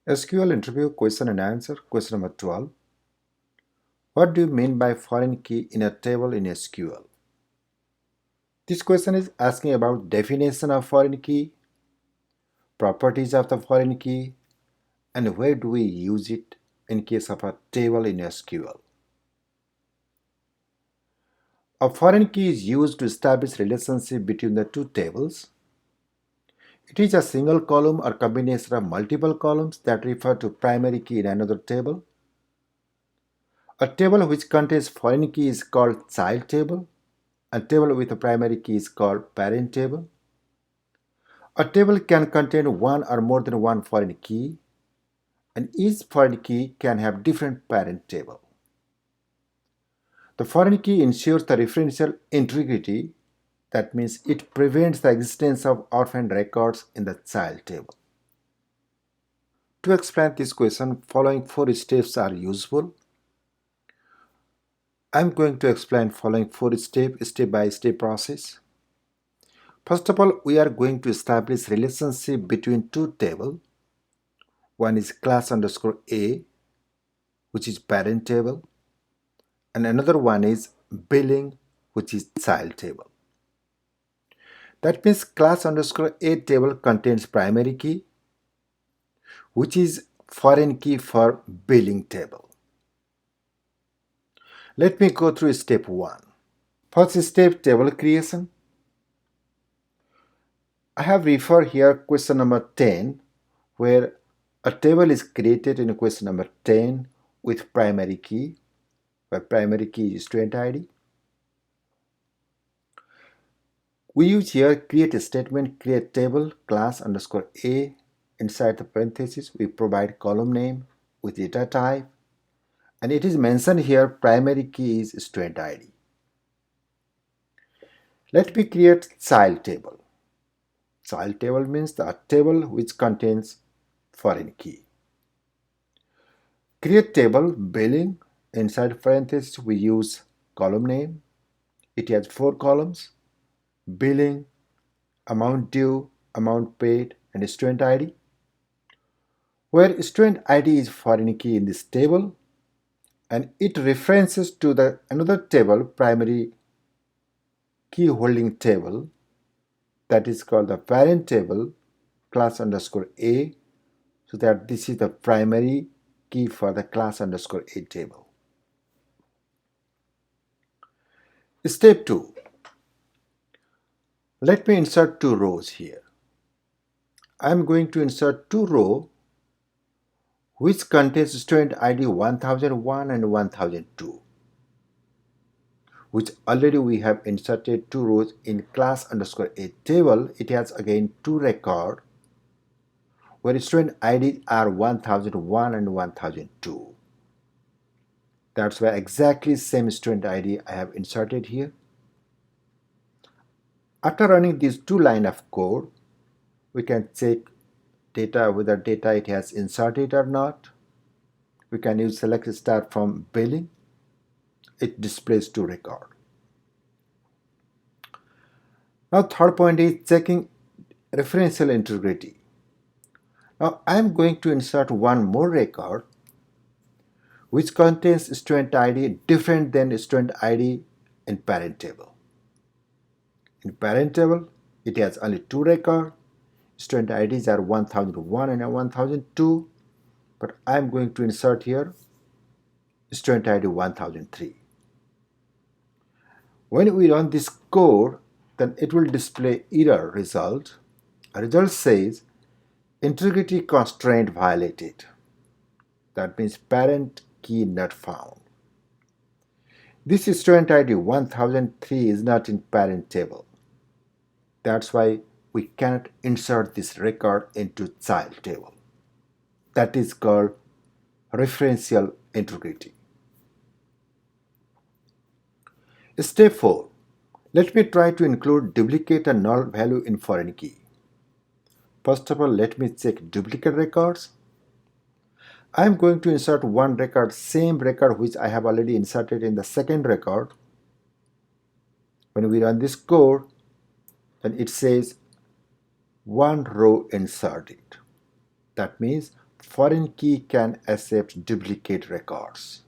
SQL interview question and answer, question number 12. What do you mean by foreign key in a table in SQL? This question is asking about definition of foreign key, properties of the foreign key, and where do we use it in case of a table in SQL. A foreign key is used to establish relationship between the two tables. It is a single column or combination of multiple columns that refer to primary key in another table. A table which contains foreign key is called child table. A table with a primary key is called parent table. A table can contain one or more than one foreign key, and each foreign key can have different parent table. The foreign key ensures the referential integrity. That means it prevents the existence of orphan records in the child table. To explain this question, following 4 steps are useful. I am going to explain following 4 step-by-step process. First of all, we are going to establish relationship between two tables. One is class underscore A, which is parent table, and another one is billing, which is child table. That means class underscore A table contains primary key, which is foreign key for billing table. Let me go through step 1. First step, table creation. I have referred here question number 10, where a table is created in question number 10 with primary key, where primary key is student ID. We use here create a statement, create table, class underscore A. Inside the parenthesis, we provide column name with data type, and it is mentioned here primary key is student ID. Let me create child table. Child table means the table which contains foreign key. Create table, billing. Inside parenthesis, we use column name. It has 4 columns: billing, amount due, amount paid, and student ID. Where student ID is foreign key in this table, and it references to the another table, primary key holding table, that is called the parent table, class underscore A, so that this is the primary key for the class underscore A table. Step 2. Let me insert 2 rows here. I am going to insert 2 rows which contains student ID 1001 and 1002, which already we have inserted 2 rows in class underscore A table. It has again 2 records where student IDs are 1001 and 1002. That's why exactly same student ID I have inserted here. After running these 2 lines of code, we can check data, whether data it has inserted or not. We can use select start from billing. It displays 2 records. Now third point is checking referential integrity. Now I am going to insert one more record which contains student ID different than student ID in parent table. In parent table, it has only 2 records. Student IDs are 1001 and 1002, but I am going to insert here student ID 1003. When we run this code, then it will display error result. A result says integrity constraint violated. That means parent key not found. This student ID 1003 is not in parent table. That's why we cannot insert this record into child table. That is called referential integrity. Step 4. Let me try to include duplicate and null value in foreign key. First of all, let me check duplicate records. I am going to insert one record, same record which I have already inserted in the second record. When we run this code, then it says one row inserted. That means foreign key can accept duplicate records.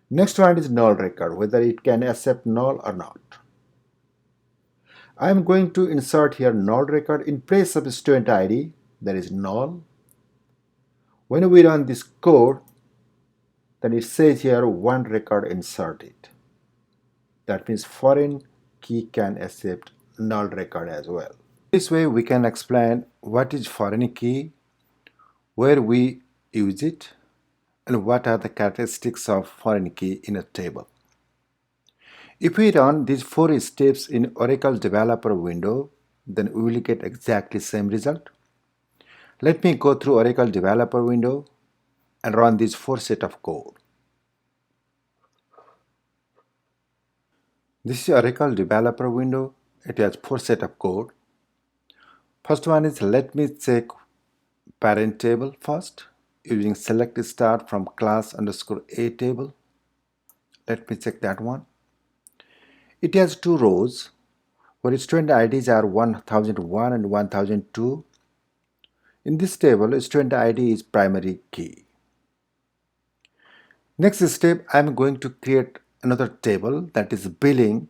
Next one is null record, whether it can accept null or not. I am going to insert here null record in place of student ID, that is null. When we run this code, then it says here one record inserted. That means foreign key can accept null record as well. This way we can explain what is foreign key, where we use it, and what are the characteristics of foreign key in a table. If we run these 4 steps in Oracle Developer window, then we will get exactly same result. Let me go through Oracle Developer window and run these 4 set of code. This is Oracle Developer window. It has 4 set of code. First one is, let me check parent table first using select star from class underscore a table. Let me check that one. It has 2 rows where student IDs are 1001 and 1002. In this table, student ID is primary key. Next step, I am going to create another table, that is billing,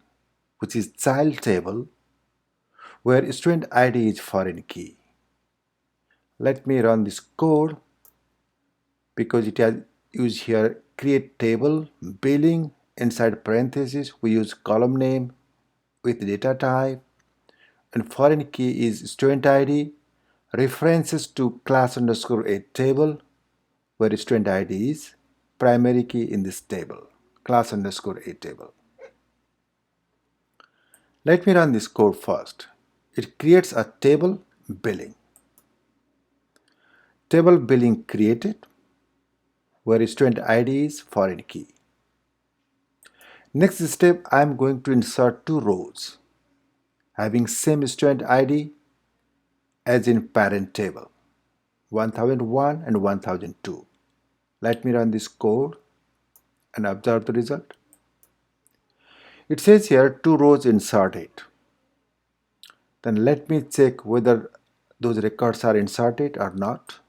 which is child table, where student ID is foreign key. Let me run this code because it has used here create table, billing, inside parentheses we use column name with data type, and foreign key is student ID, references to class underscore a table where student ID is primary key in this table, class underscore a table. Let me run this code first. It creates a table billing. Table billing created where student ID is foreign key. Next step, I am going to insert 2 rows having same student ID as in parent table, 1001 and 1002. Let me run this code and observe the result. It says here 2 rows inserted. Then let me check whether those records are inserted or not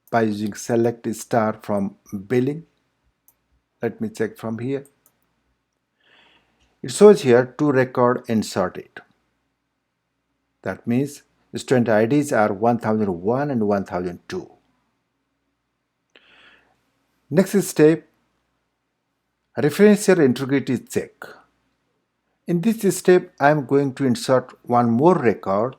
by using select star from billing. Let me check from here. It shows here 2 records inserted. That means student IDs are 1001 and 1002. Next step, referential integrity check. In this step, I am going to insert one more record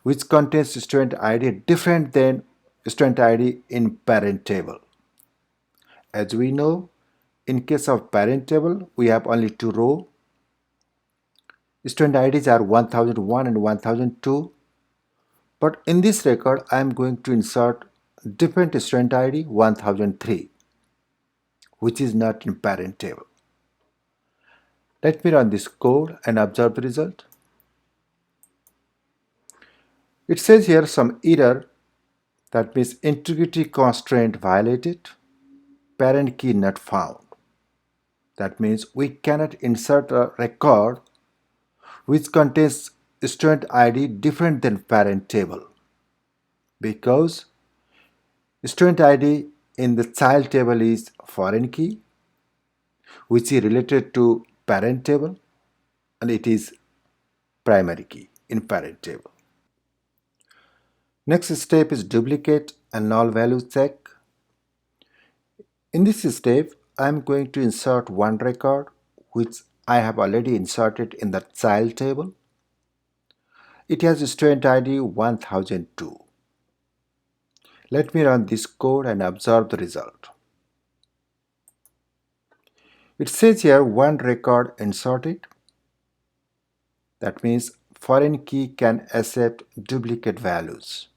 which contains student ID different than student ID in parent table. As we know, in case of parent table, we have only 2 rows. Student IDs are 1001 and 1002. But in this record, I am going to insert different student ID 1003, which is not in parent table. Let me run this code and observe the result. It says here some error, that means integrity constraint violated, parent key not found. That means we cannot insert a record which contains student ID different than parent table because student ID in the child table is foreign key, which is related to parent table, and it is primary key in parent table. Next step is duplicate and null value check. In this step, I am going to insert one record which I have already inserted in the child table. It has student ID 1002. Let me run this code and observe the result. It says here one record inserted. That means foreign key can accept duplicate values.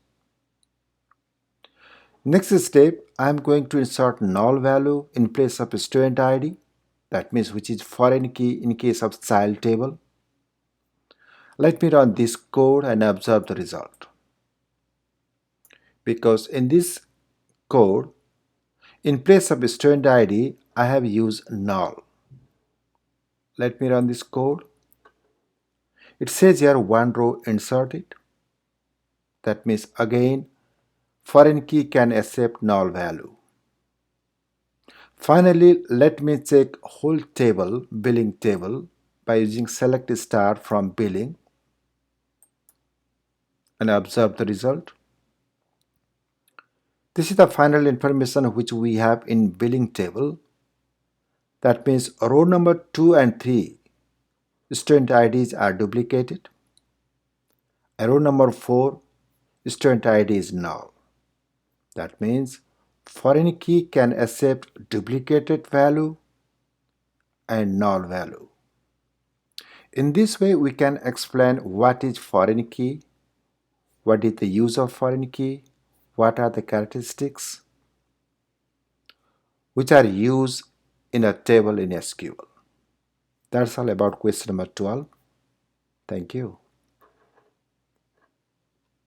Next step, I am going to insert null value in place of student ID. That means which is foreign key in case of child table. Let me run this code and observe the result. Because in this code, in place of student ID, I have used null. Let me run this code. It says here one row inserted. That means again foreign key can accept null value. Finally, let me check whole table, billing table, by using select star from billing and observe the result. This is the final information which we have in billing table. That means row number 2 and 3 student IDs are duplicated. Row number 4 student ID is null. That means foreign key can accept duplicated value and null value. In this way, we can explain what is foreign key, what is the use of foreign key, what are the characteristics which are used in a table in SQL. That's all about question number 12. Thank you.